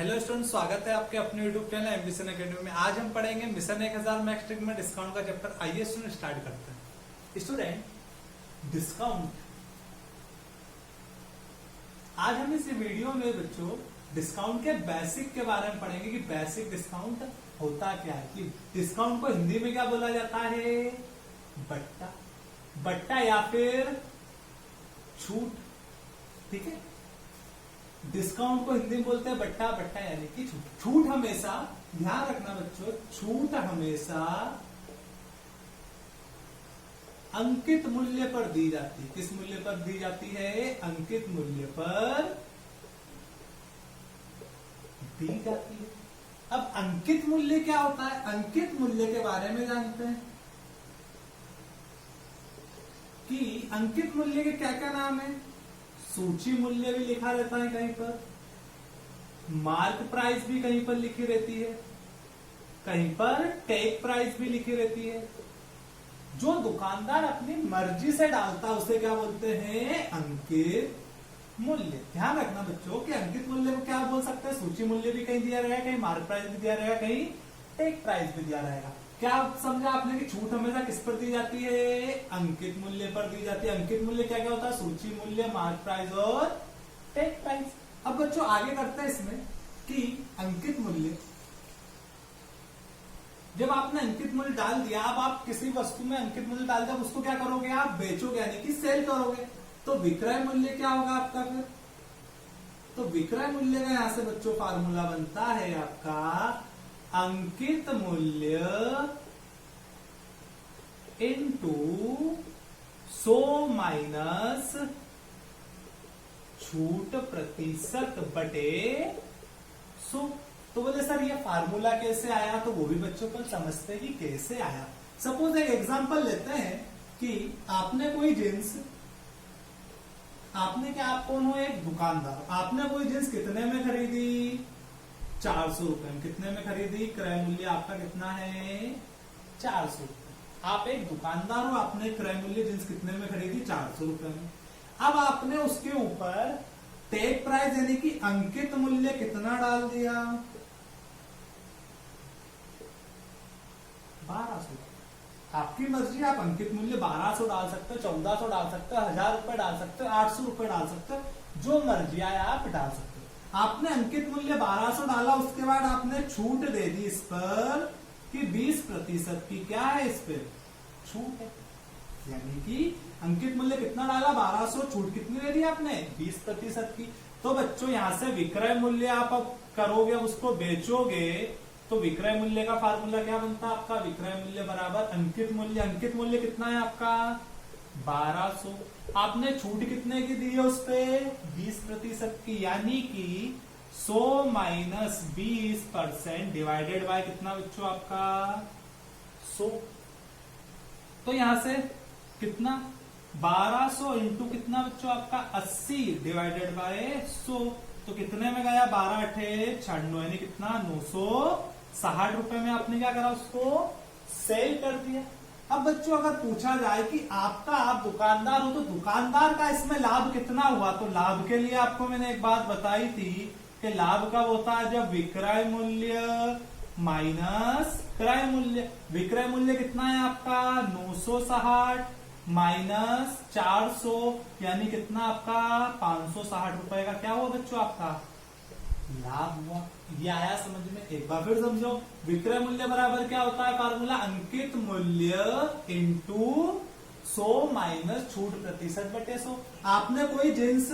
Hello student, स्वागत है आपके अपने यूट्यूब चैनल एम्बिशन एकेडमी में। आज हम पढ़ेंगे मिशन 1000 मैक्स ट्रिक में डिस्काउंट का चैप्टर। आइए स्टूडेंट स्टार्ट करते हैं। स्टूडेंट डिस्काउंट, आज हम इस वीडियो में बच्चों डिस्काउंट के बेसिक के बारे में पढ़ेंगे कि बेसिक डिस्काउंट होता क्या है, कि डिस्काउंट को हिंदी में क्या बोला जाता है, बट्टा, बट्टा या फिर छूट। ठीक है, डिस्काउंट को हिंदी में बोलते हैं बट्टा, बट्टा यानी कि छूट। छूट हमेशा, ध्यान रखना बच्चों, छूट हमेशा अंकित मूल्य पर दी जाती है। किस मूल्य पर दी जाती है? अंकित मूल्य पर दी जाती है। अब अंकित मूल्य क्या होता है? अंकित मूल्य के बारे में जानते हैं कि अंकित मूल्य के क्या क्या नाम है। सूची मूल्य भी लिखा रहता है कहीं पर, मार्क प्राइस भी कहीं पर लिखी रहती है, कहीं पर टेक प्राइस भी लिखी रहती है। जो दुकानदार अपनी मर्जी से डालता है उसे क्या बोलते हैं? अंकित मूल्य। ध्यान रखना बच्चों कि अंकित मूल्य को क्या बोल सकते हैं? सूची मूल्य भी कहीं दिया रहेगा, कहीं मार्क प्राइस भी दिया रहेगा, कहीं टेक प्राइस भी दिया रहेगा। क्या समझा आपने कि छूट हमेशा किस पर दी जाती है? अंकित मूल्य पर दी जाती है। अंकित मूल्य क्या क्या होता है? सूची मूल्य, मार्क प्राइस और टेक प्राइस। अब बच्चों आगे करते हैं इसमें कि अंकित मूल्य, जब आपने अंकित मूल्य डाल दिया, अब आप किसी वस्तु में अंकित मूल्य डाल दिया, उसको क्या करोगे? आप बेचोगे यानी कि सेल करोगे। तो विक्रय मूल्य क्या होगा आपका फिर? तो विक्रय मूल्य का यहां से बच्चों फार्मूला बनता है आपका अंकित मूल्य इनटू 100 माइनस छूट प्रतिशत बटे 100। तो बोले सर ये फार्मूला कैसे आया? तो वो भी बच्चों को समझते कि कैसे आया। सपोज एक एग्जांपल लेते हैं कि आपने कोई जींस, आपने क्या, आप कौन हो? एक दुकानदार। आपने कोई जींस कितने में खरीदी? 400 रुपए में। कितने में खरीदी? क्रय मूल्य आपका कितना है? 400 रुपए। आप एक दुकानदार हो, आपने क्रय मूल्य जींस कितने में खरीदी? 400 रुपए में। अब आपने उसके ऊपर टेक प्राइस यानी कि अंकित मूल्य कितना डाल दिया? 1200। आपकी मर्जी, आप अंकित मूल्य 1200 डाल सकते हो, 1400 डाल सकते हो, 1000 रुपए डाल सकते हो, 800 रुपए डाल सकते हो, जो मर्जी आया आप डाल सकते हो। आपने अंकित मूल्य 1200 डाला, उसके बाद आपने छूट दे दी इस पर कि 20% की क्या है, इस पर छूट है। यानी कि अंकित मूल्य कितना डाला? 1200, छूट कितनी दे दी आपने? 20% की। तो बच्चों यहां से विक्रय मूल्य आप अब करोगे, उसको बेचोगे, तो विक्रय मूल्य का फार्मूला क्या बनता है आपका? विक्रय मूल्य बराबर अंकित मूल्य। अंकित मूल्य कितना है आपका? 1200। आपने छूट कितने की दी है उस पे? 20% की। यानी कि 100 माइनस 20% डिवाइडेड बाय कितना बच्चों आपका? 100। तो यहां से कितना? 1200 इंटू कितना बच्चों आपका? 80 डिवाइडेड बाय 100। तो कितने में गया? 12 अठे 96, यानी कितना? 960 रुपए में आपने क्या करा? उसको सेल कर दिया। अब बच्चों अगर पूछा जाए कि आपका, आप दुकानदार हो, तो दुकानदार का इसमें लाभ कितना हुआ? तो लाभ के लिए आपको मैंने एक बात बताई थी कि लाभ कब होता है? जब विक्रय मूल्य माइनस क्रय मूल्य। विक्रय मूल्य कितना है आपका? 960 माइनस 400 यानी कितना आपका? 560 रुपए का क्या हुआ बच्चों? आपका लाभ हुआ। ये आया समझ में? एक बार फिर समझो। विक्रय मूल्य बराबर क्या होता है फार्मूला? अंकित मूल्य इंटू 100 माइनस छूट प्रतिशत बटे 100। आपने कोई जींस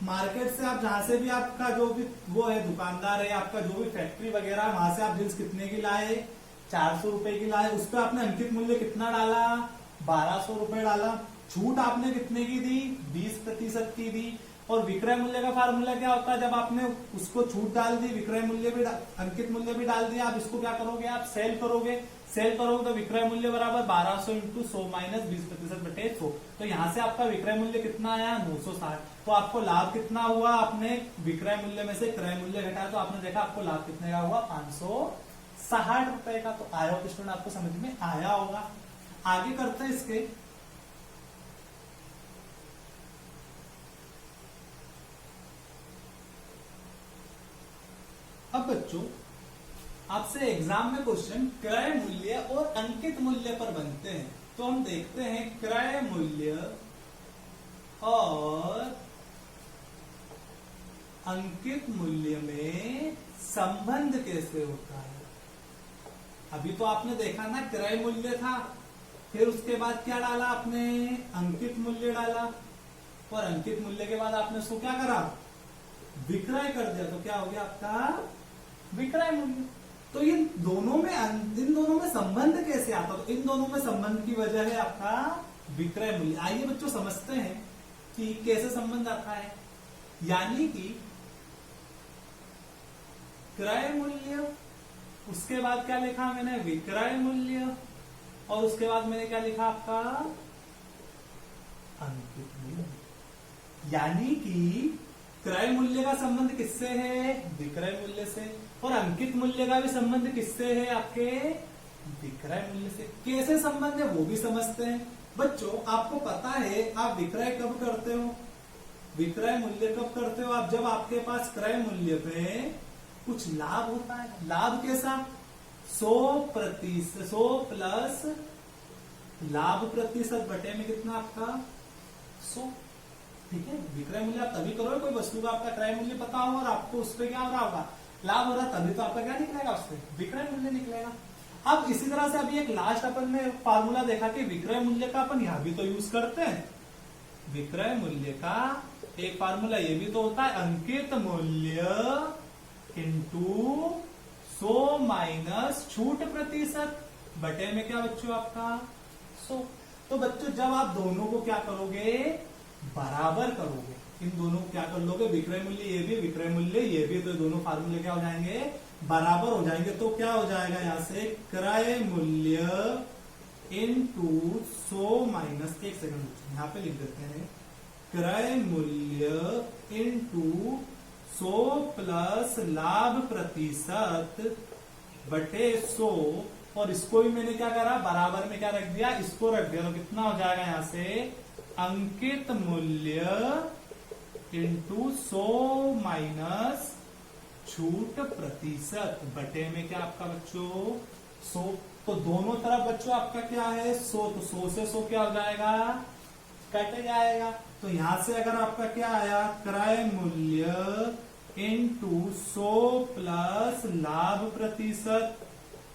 मार्केट से, आप जहां से भी आपका जो भी वो है दुकानदार है, आपका जो भी फैक्ट्री वगैरह, वहां से आप जींस कितने की लाए? 400 रुपए की लाए। उस पर आपने अंकित मूल्य कितना डाला? 1200 रुपए डाला। छूट आपने कितने की दी? 20% की दी। और विक्रय मूल्य का फार्मूला क्या होता है? जब आपने उसको छूट डाल दी, विक्रय मूल्य भी, अंकित मूल्य भी डाल दिया, आप इसको क्या करोगे? आप सेल करोगे। सेल करोगे तो विक्रय मूल्य बराबर 1200 इंटू 100 माइनस 20% बटे 100। तो यहां से आपका विक्रय मूल्य कितना आया? 960। तो आपको लाभ कितना हुआ? आपने विक्रय मूल्य में से क्रय मूल्य घटाया तो आपने देखा आपको लाभ कितने का हुआ? 560 रुपए का। तो आया हो स्टूडेंट, आपको समझ में आया होगा। आगे करते हैं इसके। अब बच्चों आपसे एग्जाम में क्वेश्चन क्रय मूल्य और अंकित मूल्य पर बनते हैं, तो हम देखते हैं क्रय मूल्य और अंकित मूल्य में संबंध कैसे होता है। अभी तो आपने देखा ना क्रय मूल्य था, फिर उसके बाद क्या डाला आपने, अंकित मूल्य डाला, और अंकित मूल्य के बाद आपने उसको क्या करा, विक्रय कर दिया, तो क्या हो गया आपका विक्रय मूल्य। तो इन दोनों में संबंध कैसे आता, तो इन दोनों में संबंध की वजह है आपका विक्रय मूल्य। आइए बच्चों समझते हैं कि कैसे संबंध आता है। यानी कि क्रय मूल्य, उसके बाद क्या लिखा मैंने, विक्रय मूल्य, और उसके बाद मैंने क्या लिखा आपका अंकित मूल्य। यानी कि क्रय मूल्य का संबंध किससे है, विक्रय मूल्य से, और अंकित मूल्य का भी संबंध किससे है, आपके विक्रय मूल्य से। कैसे संबंध है वो भी समझते हैं। बच्चों आपको पता है आप विक्रय कब करते हो, विक्रय मूल्य कब करते हो आप, जब आपके पास क्रय मूल्य पे कुछ लाभ होता है। लाभ कैसा, 100 प्लस लाभ प्रतिशत बटे में कितना आपका 100। ठीक है, विक्रय मूल्य आप तभी करोगे, कोई वस्तु का आपका क्रय मूल्य पता होगा और आपको उस पर क्या हो रहा होगा, लाभ हो रहा, तभी तो आपका क्या निकलेगा, उससे विक्रय मूल्य निकलेगा। अब इसी तरह से अभी एक लास्ट अपन ने फार्मूला देखा कि विक्रय मूल्य का अपन यहां भी तो यूज करते हैं। विक्रय मूल्य का एक फार्मूला ये भी तो होता है, अंकित मूल्य इंटू 100 माइनस छूट प्रतिशत बटे में क्या बच्चों आपका 100। तो बच्चों जब आप दोनों को क्या करोगे, बराबर करोगे, इन दोनों को क्या कर लोगे, विक्रय मूल्य ये भी, विक्रय मूल्य ये भी, तो दोनों फार्मूले क्या हो जाएंगे, बराबर हो जाएंगे। तो क्या हो जाएगा यहां से, क्रय मूल्य इंटू 100 माइनस, एक सेकंड यहां पे लिख देते हैं, क्रय मूल्य इंटू 100 प्लस लाभ प्रतिशत बटे 100, और इसको भी मैंने क्या करा, बराबर में क्या रख दिया, इसको रख दिया, तो कितना हो जाएगा यहां से, अंकित मूल्य इंटू 100 माइनस छूट प्रतिशत बटे में क्या आपका बच्चों 100। तो दोनों तरफ बच्चों आपका क्या है 100, तो 100 से 100 क्या हो जाएगा, कट जाएगा। तो यहां से अगर आपका क्या आया, क्रय मूल्य इंटू 100 प्लस लाभ प्रतिशत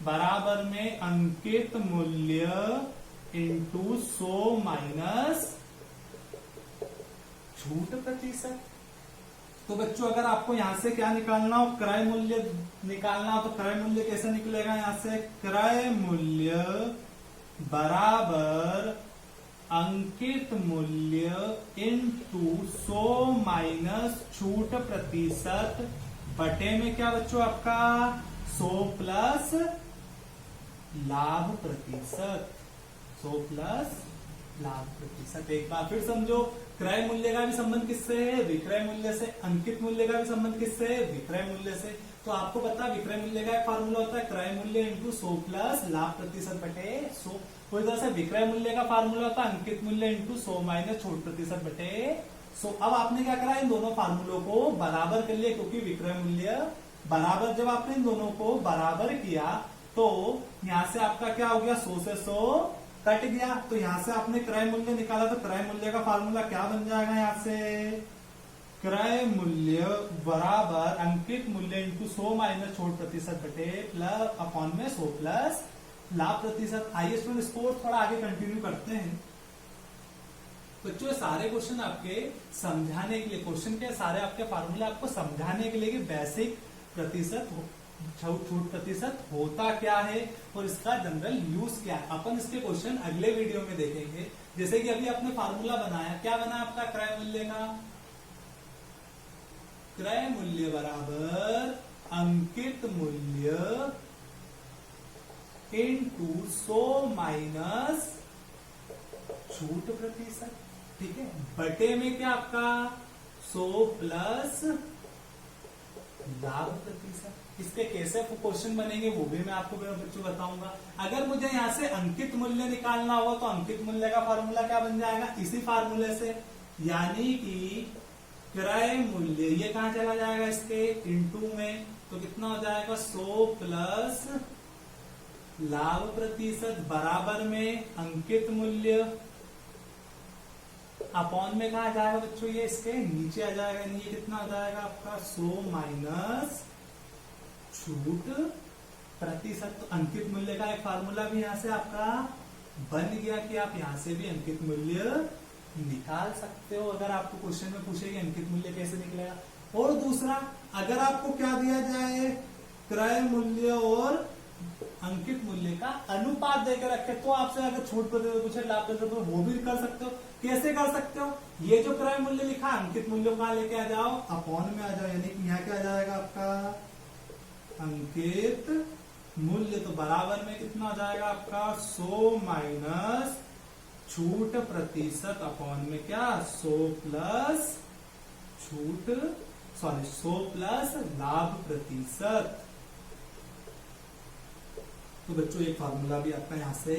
बराबर में अंकित मूल्य इंटू 100 माइनस छूट प्रतिशत। तो बच्चों अगर आपको यहां से क्या निकालना हो, क्रय मूल्य निकालना हो, तो क्रय मूल्य कैसे निकलेगा, यहां से क्रय मूल्य बराबर अंकित मूल्य इंटू 100 माइनस छूट प्रतिशत बटे में क्या बच्चों आपका 100 प्लस लाभ प्रतिशत, 100 प्लस लाभ प्रतिशत। एक बार फिर समझो, क्रय मूल्य का भी संबंध किससे है, विक्रय मूल्य से, अंकित मूल्य का भी संबंध किससे है, विक्रय मूल्य से। तो आपको पता है विक्रय मूल्य का एक फार्मूला होता है, क्रय मूल्य इंटू 100 प्लस लाभ प्रतिशत बटे 100। कोई तरह से विक्रय मूल्य का फार्मूला होता है अंकित मूल्य इंटू 100 माइनस छूट प्रतिशत बटे 100। अब आपने क्या करा, इन दोनों फार्मूलों को बराबर कर लिया, क्योंकि विक्रय मूल्य बराबर, जब आपने इन दोनों को बराबर किया तो यहां से आपका क्या हो गया, 100 से 100 कट गया। तो यहां से आपने क्रय मूल्य निकाला, तो क्रय मूल्य का फार्मूला क्या बन जाएगा, यहां से क्रय मूल्य बराबर अंकित मूल्य इंटू 100 माइनस छूट प्रतिशत बटे प्लस अपॉन में 100 प्लस लाभ प्रतिशत। आइए स्टूडेंट इसको थोड़ा आगे कंटिन्यू करते हैं। बच्चों सारे क्वेश्चन आपके समझाने के लिए, क्वेश्चन के सारे आपके फार्मूला आपको समझाने के लिए कि बेसिक प्रतिशत छूट प्रतिशत होता क्या है और इसका जनरल यूज क्या है। अपन इसके क्वेश्चन अगले वीडियो में देखेंगे। जैसे कि अभी आपने फार्मूला बनाया, क्या बना आपका क्रय मूल्य का, क्रय मूल्य बराबर अंकित मूल्य इंटू 100 माइनस छूट प्रतिशत, ठीक है, बटे में क्या आपका 100 प्लस लाभ प्रतिशत। इसके कैसे क्वेश्चन बनेंगे वो भी मैं आपको बच्चों बताऊंगा। अगर मुझे यहां से अंकित मूल्य निकालना होगा तो अंकित मूल्य का फार्मूला क्या बन जाएगा, इसी फार्मूले से, यानी कि क्रय मूल्य ये कहां चला जाएगा इसके इनटू में, तो कितना हो जाएगा 100 प्लस लाभ प्रतिशत बराबर में अंकित मूल्य अपॉन में कहा जाएगा बच्चों, ये इसके नीचे आ जाएगा, ये कितना आ जाएगा आपका 100 माइनस छूट प्रतिशत। तो अंकित मूल्य का एक फार्मूला भी यहां से आपका बन गया कि आप यहां से भी अंकित मूल्य निकाल सकते हो अगर आपको क्वेश्चन में पूछे कि अंकित मूल्य कैसे निकलेगा। और दूसरा, अगर आपको क्या दिया जाए, क्रय मूल्य और अंकित मूल्य का अनुपात देकर रखे, तो आपसे अगर छूट प्रतिशत पूछे, लाभ प्रतिशत, वो भी कर सकते हो। कैसे कर सकते हो, ये जो क्रय मूल्य लिखा अंकित मूल्य को कहां लेके आ जाओ, अपॉन में आ जाओ, यानी कि यहाँ क्या आ जाएगा आपका अंकित मूल्य, तो बराबर में कितना हो जाएगा आपका 100 माइनस छूट प्रतिशत अपॉन में क्या 100 प्लस छूट, सॉरी 100 प्लस लाभ प्रतिशत। तो बच्चों एक फार्मूला भी आपका यहां से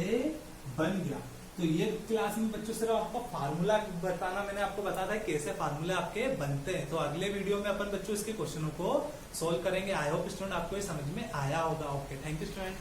बन गया। तो ये क्लास में बच्चों सिर्फ आपको फार्मूला बताना, मैंने आपको बताया था कैसे फार्मूले आपके बनते हैं। तो अगले वीडियो में अपन बच्चों इसके क्वेश्चनों को सोल्व करेंगे। आई होप स्टूडेंट आपको ये समझ में आया होगा। Okay, thank you student.